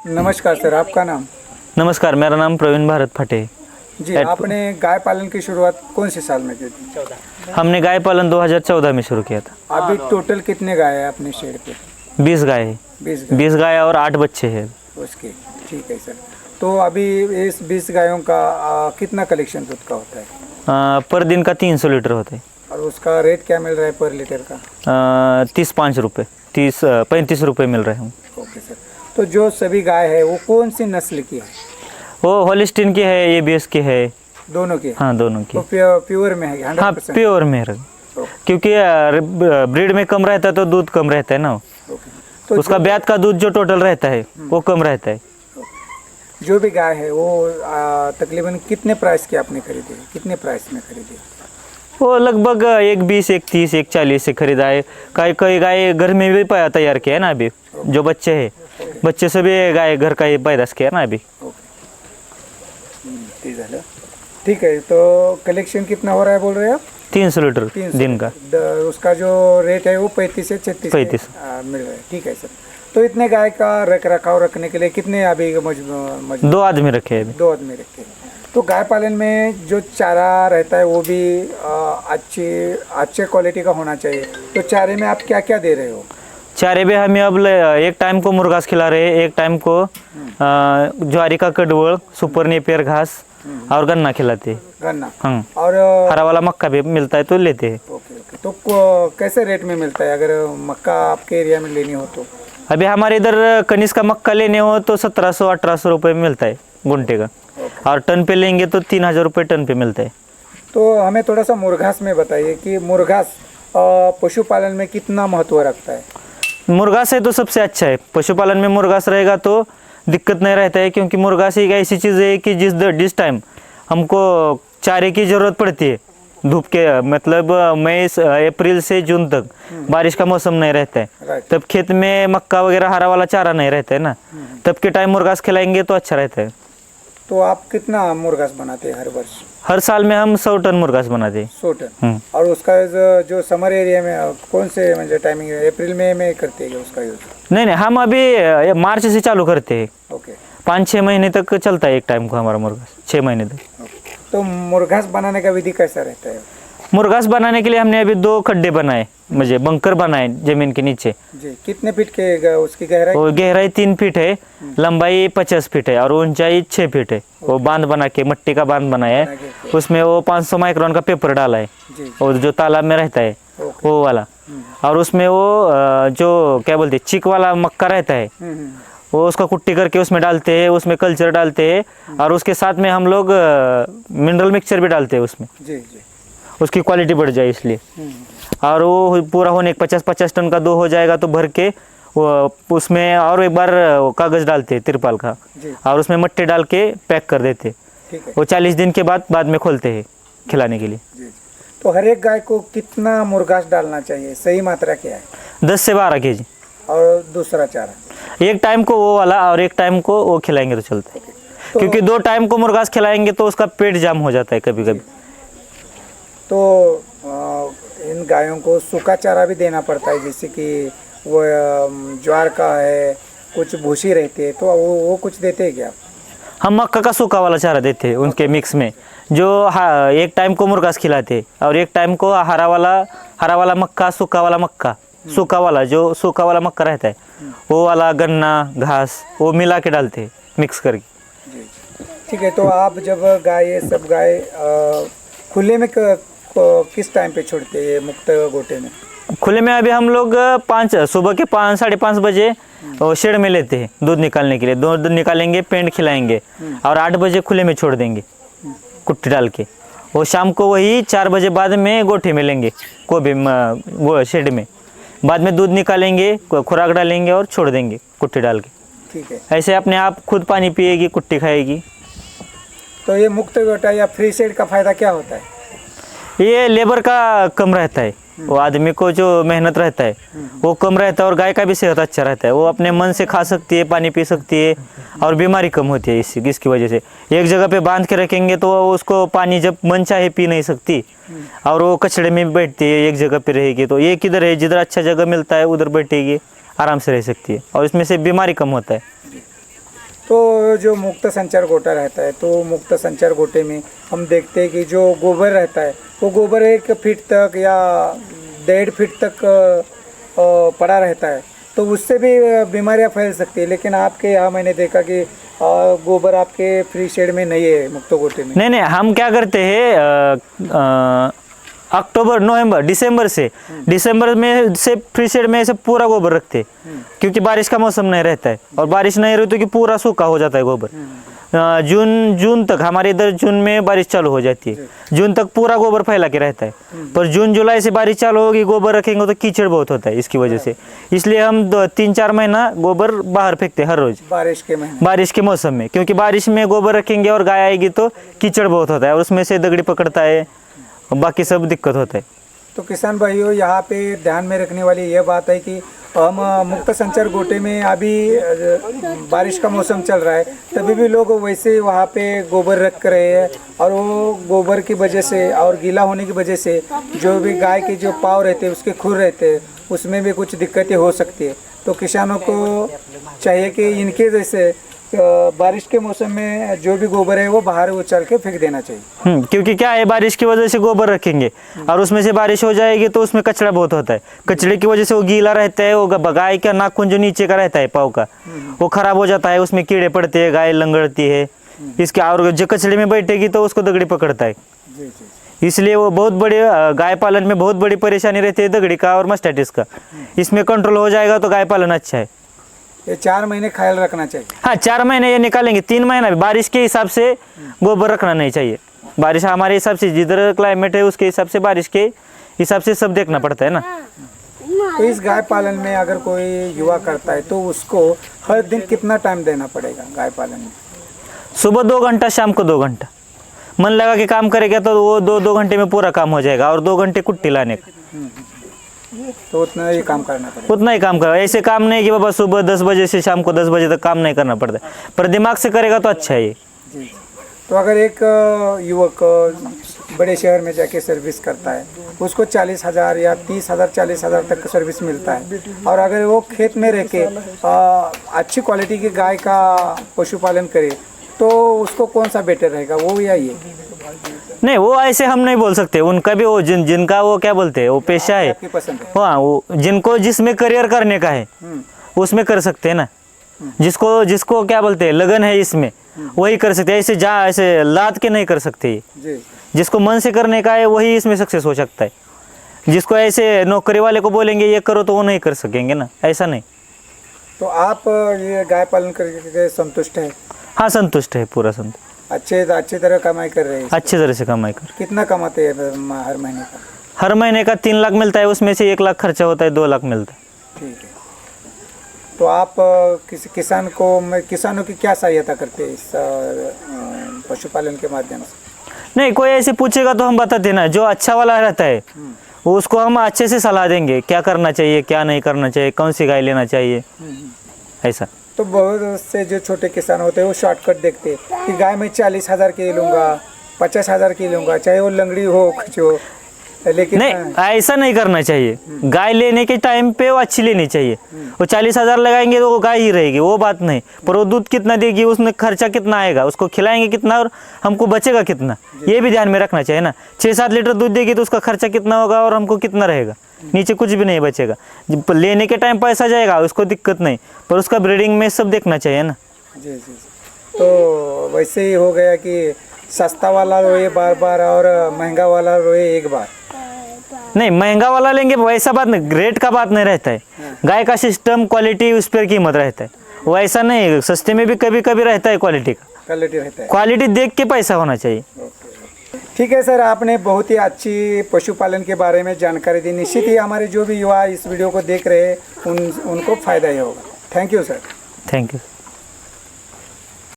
नमस्कार सर, आपका नाम? नमस्कार, मेरा नाम प्रवीण भारत फटे है। जी, आपने गाय पालन की शुरुआत कौन से साल में की थी? हमने गाय पालन 2014 में शुरू किया था। अभी टोटल कितने गाय है अपने शेड पे? 20 गाय है। 20 गाय और 8 बच्चे हैं उसके। ठीक है सर। तो अभी इस 20 गायों का कितना कलेक्शन दूध का होता है? पर दिन का 300 लीटर होता है। और उसका रेट क्या मिल रहा है पर लीटर का? 35 रुपये 35 रुपये मिल रहे हैं। Okay sir. तो जो सभी गाय है वो कौन सी नस्ल की है? वो होलिस्टीन की है, एबीएस की है। दोनों की? हाँ, दोनों की। तो प्योर में है 100%? हाँ, प्योर में है, क्योंकि ब्रीड में कम रहता है तो दूध कम रहता है ना। तो उसका ब्याज का दूध जो टोटल रहता है वो कम रहता है। जो भी गाय है वो तकरीबन कितने प्राइस की आपने खरीदी? कितने प्राइस में खरीदी? वो लगभग 120, 130, 140 से खरीदा है। कई गाय घर में भी तैयार किया है ना अभी। जो बच्चे हैं, बच्चे से भी गाय घर का ही पैदाश किया ना अभी। ठीक है। तो कलेक्शन कितना हो रहा है बोल रहे हैं आप? 300 लीटर दिन का। उसका जो रेट है वो 35 से 36 मिल रहा है। ठीक है सर। तो इतने गाय का रख रखाव रखने के लिए कितने अभी 2 आदमी रखे हैं अभी। 2 आदमी रखे हैं। तो गाय पालन में जो चारा रहता है वो भी अच्छे क्वालिटी का होना चाहिए। तो चारे में आप क्या क्या दे रहे हो? चारे भी हमें अब एक टाइम को मुर्गास खिला रहे हैं, एक टाइम को ज्वारी का कड़वल, सुपर नेपियर घास और गन्ना खिलाते हैं। गन्ना? हाँ। और हरा वाला मक्का भी मिलता है तो लेते हैं। Okay okay. तो कैसे रेट में मिलता है अगर मक्का आपके एरिया में लेनी हो तो? अभी हमारे इधर कनिष्क का मक्का लेने हो तो 1700-1800 रुपये में मिलता है गुंटे का। और टन पे लेंगे तो 3000 रुपये टन पे मिलता है। तो हमें थोड़ा सा मुर्घास में बताइए कि मुर्घास पशुपालन में कितना महत्व रखता है? मुर्गास है तो सबसे अच्छा है। पशुपालन में मुर्गास रहेगा तो दिक्कत नहीं रहता है, क्योंकि मुर्गास एक ऐसी चीज़ है कि जिस टाइम हमको चारे की ज़रूरत पड़ती है, धूप के मतलब मई अप्रैल से जून तक बारिश का मौसम नहीं रहता है, तब खेत में मक्का वगैरह हरा वाला चारा नहीं रहता है ना, तब के टाइम मुर्गास खिलाएंगे तो अच्छा रहता है। तो आप कितना मुर्गास बनाते हैं हर वर्ष? हर साल में हम 100 टन मुर्गास बनाते हैं। 100 टन? और उसका जो समर एरिया में कौन से मतलब टाइमिंग है? अप्रैल में करते हैं उसका यूज? नहीं, हम अभी मार्च से चालू करते हैं। ओके। 5-6 महीने तक चलता है एक टाइम को हमारा मुर्गास, 6 महीने तक। तो मुर्गास बनाने का विधि कैसा रहता है? मुर्गास बनाने के लिए हमने अभी 2 खड्डे बनाए, मुझे बंकर बनाए जमीन के नीचे। जी। कितने फीट के उसकी गहराई? वो गहराई 3 फीट है, लंबाई 50 फीट है और ऊंचाई 6 फीट है। वो बांध बना के, मट्टी का बांध बनाया है, उसमें वो 500 माइक्रोन का पेपर डाला है और जो तालाब में रहता है वो वाला। और उसमें वो जो क्या बोलते चिक वाला मक्का रहता है, वो उसका कुट्टी करके उसमें डालते हैं, उसमें कल्चर डालते हैं और उसके साथ में हम लोग मिनरल मिक्सचर भी डालते हैं उसमें। जी। उसकी क्वालिटी बढ़ जाए इसलिए। और वो पूरा होने 50-50 टन का 2 हो जाएगा तो भर के वो उसमें और एक बार कागज़ डालते तिरपाल का और उसमें मट्टी डाल के पैक कर देते। वो 40 दिन के बाद में खोलते हैं खिलाने के लिए। तो हर एक गाय को कितना मुर्गास डालना चाहिए? सही मात्रा क्या है? 10 से 12 केजी। और दूसरा चारा? एक टाइम को वो वाला और एक टाइम को वो खिलाएंगे तो चलता है। क्योंकि 2 टाइम को मुर्गास खिलाएंगे तो उसका पेट जाम हो जाता है कभी कभी। तो इन गायों को सूखा चारा भी देना पड़ता है, जैसे कि वो ज्वार का है, कुछ भूसी रहती है, तो वो कुछ देते हैं क्या? हम मक्का का सूखा वाला चारा देते हैं उनके मिक्स में, जो एक टाइम को मुर्गास खिलाते और एक टाइम को हरा वाला मक्का, सूखा वाला मक्का, सूखा वाला मक्का रहता है वो वाला गन्ना घास वो मिला के डालते हैं मिक्स करके। जी। ठीक है। तो आप जब गाय सब गाय खुले में किस टाइम पे छोड़ते हैं मुक्त गोटे में? खुले में अभी हम लोग सुबह के 5-5:30 बजे शेड में लेते हैं दूध निकालने के लिए। दूध निकालेंगे, पेंट खिलाएंगे और 8 बजे खुले में छोड़ देंगे कुट्टी डाल के। वो शाम को वही 4 बजे बाद में गोठे में लेंगे को भी शेड में, बाद में दूध निकालेंगे, खुराक डालेंगे और छोड़ देंगे कुट्टी डाल के। ठीक है। ऐसे अपने आप खुद पानी पिएगी, कुट्टी खाएगी। तो ये मुक्त गोटा या फ्री शेड का फायदा क्या होता है? ये लेबर का कम रहता है, वो आदमी को जो मेहनत रहता है वो कम रहता है और गाय का भी सेहत अच्छा रहता है। वो अपने मन से खा सकती है, पानी पी सकती है और बीमारी कम होती है इसकी वजह से। एक जगह पे बांध के रखेंगे तो उसको पानी जब मन चाहे पी नहीं सकती और वो कचड़े में बैठती है, एक जगह पे रहेगी। तो ये किधर है, जिधर अच्छा जगह मिलता है उधर बैठेगी, आराम से रह सकती है और इसमें से बीमारी कम होता है। तो जो मुक्त संचार गोटा रहता है, तो मुक्त संचार गोटे में हम देखते हैं कि जो गोबर रहता है वो गोबर 1 फीट तक या 1.5 फीट तक पड़ा रहता है, तो उससे भी बीमारियां फैल सकती है। लेकिन आपके यहाँ मैंने देखा कि गोबर आपके फ्री शेड में नहीं है, मुक्त गोटे में। नहीं नहीं, हम क्या करते हैं अक्टूबर नवंबर दिसंबर में से फ्री शेड में ऐसे पूरा गोबर रखते हैं, क्योंकि बारिश का मौसम नहीं रहता है और बारिश नहीं रहती तो कि पूरा सूखा हो जाता है गोबर। जून तक, हमारे इधर जून में बारिश चालू हो जाती है, जून तक पूरा गोबर फैला के रहता है। पर जून जुलाई से बारिश चालू होगी, गोबर रखेंगे तो कीचड़ बहुत होता है इसकी वजह से, इसलिए हम 3-4 महीना गोबर बाहर फेंकते हैं हर रोज बारिश के मौसम में, क्योंकि बारिश में गोबर रखेंगे और गाय आएगी तो कीचड़ बहुत होता है और उसमें से दगड़ी पकड़ता है, बाकी सब दिक्कत होता है। तो किसान भाइयों, यहाँ पे ध्यान में रखने वाली यह बात है कि हम मुक्त संचार गोटे में अभी बारिश का मौसम चल रहा है, तभी भी लोग वैसे वहाँ पे गोबर रख रहे हैं, और वो गोबर की वजह से और गीला होने की वजह से जो भी गाय के जो पाँव रहते हैं, उसके खुर रहते हैं, उसमें भी कुछ दिक्कतें हो सकती है। तो किसानों को चाहिए कि इनके जैसे बारिश के मौसम में जो भी गोबर है वो बाहर उछाल के फेंक देना चाहिए। क्योंकि क्या है, बारिश की वजह से गोबर रखेंगे और उसमें से बारिश हो जाएगी तो उसमें कचरा बहुत होता है, कचरे की वजह से वो गीला रहता है, वो गाय का नाखून जो नीचे का रहता है पाँव का वो खराब हो जाता है, उसमें कीड़े पड़ते हैं, गाय लंगड़ती है इसके, और जो कचरे में बैठेगी तो उसको दगड़ी पकड़ता है। इसलिए वो बहुत बड़ी गाय पालन में बहुत बड़ी परेशानी रहती है दगड़ी का और मास्टाइटिस का। इसमें कंट्रोल हो जाएगा तो गाय पालन अच्छा है। ये 4 महीने ख्याल रखना चाहिए। हाँ, 4 महीने ये निकालेंगे, 3 महीना भी बारिश के हिसाब से गोबर रखना नहीं चाहिए। बारिश हमारे हिसाब से जिधर क्लाइमेट है उसके हिसाब से, बारिश के हिसाब से सब देखना पड़ता है ना। तो इस गाय पालन में अगर कोई युवा करता है तो उसको हर दिन कितना टाइम देना पड़ेगा गाय पालन में? सुबह 2 घंटा, शाम को 2 घंटा मन लगा के काम करेगा तो वो 2 घंटे में पूरा काम हो जाएगा, और 2 घंटे कुट्टी लाने का। तो उतना ही काम करना पड़ेगा। उतना ही काम करो, ऐसे काम नहीं कि बाबा सुबह 10 बजे से शाम को 10 बजे तक काम नहीं करना पड़ता, पर दिमाग से करेगा तो अच्छा है ये। जी। तो अगर एक युवक बड़े शहर में जाके सर्विस करता है, उसको 40,000 या 30,000 40,000 तक का सर्विस मिलता है, और अगर वो खेत में रह के अच्छी क्वालिटी की गाय का पशुपालन करे तो उसको कौन सा बेटर रहेगा, वो या ये? नहीं, वो ऐसे हम नहीं बोल सकते, उनका भी वो जिनका वो क्या बोलते हैं वो पेशा है, आपकी पसंद है। हाँ, वो जिनको जिसमें करियर करने का है उसमें कर सकते हैं ना, जिसको क्या बोलते हैं लगन है इसमें, वही कर सकते हैं। ऐसे लाद के नहीं कर सकते ये। जी। जिसको मन से करने का है वही इसमें सक्सेस हो सकता है। जिसको ऐसे नौकरी वाले को बोलेंगे ये करो तो वो नहीं कर सकेंगे ना, ऐसा नहीं। तो आप ये गाय पालन करके संतुष्ट हैं? हाँ, संतुष्ट है, पूरा संतुष्ट। अच्छे तरह कमाई कर रहे हैं? अच्छे तरह से कमाई कर। कितना कमाते हैं हर महीने का? हर महीने का 3 लाख मिलता है, उसमें से 1 लाख खर्चा होता है, 2 लाख मिलता है। ठीक है। तो आप किसानों की क्या सहायता करते हैं इस पशुपालन के माध्यम से? नहीं, कोई ऐसे पूछेगा तो हम बताते ना, जो अच्छा वाला रहता है उसको हम अच्छे से सलाह देंगे, क्या करना चाहिए क्या नहीं करना चाहिए, कौन सी गाय लेना चाहिए, ऐसा। तो बहुत से जो छोटे किसान होते हैं वो शॉर्टकट देखते हैं कि गाय में 40,000 की लूँगा, 50,000 की लूँगा, चाहे वो लंगड़ी हो कुछ हो, लेकिन नहीं, ऐसा नहीं करना चाहिए। गाय लेने के टाइम पे वो अच्छी लेनी चाहिए। वो 40,000 लगाएंगे तो वो गाय ही रहेगी, वो बात नहीं, पर वो दूध कितना देगी, उसमें खर्चा कितना आएगा, उसको खिलाएंगे कितना और हमको बचेगा कितना, ये भी ध्यान में रखना चाहिए ना। 6-7 लीटर दूध देगी तो उसका खर्चा कितना होगा और हमको कितना रहेगा, नीचे कुछ भी नहीं बचेगा। लेने के टाइम पैसा जाएगा, उसको दिक्कत नहीं, पर उसका ब्रीडिंग में सब देखना चाहिए ना। जी जी। तो वैसे ही हो गया कि सस्ता वाला रोए बार बार और महंगा वाला रोए एक बार। नहीं, महंगा वाला लेंगे वैसा बात नहीं, रेट का बात नहीं रहता है। गाय का सिस्टम, क्वालिटी, उस पर कीमत रहता है। वो ऐसा नहीं, सस्ते में भी कभी कभी रहता है क्वालिटी का, क्वालिटी रहता है, क्वालिटी देख के पैसा होना चाहिए। ठीक है सर, आपने बहुत ही अच्छी पशुपालन के बारे में जानकारी दी। निश्चित ही हमारे जो भी युवा इस वीडियो को देख रहे हैं उनको फ़ायदा ही होगा। Thank you sir. Thank you.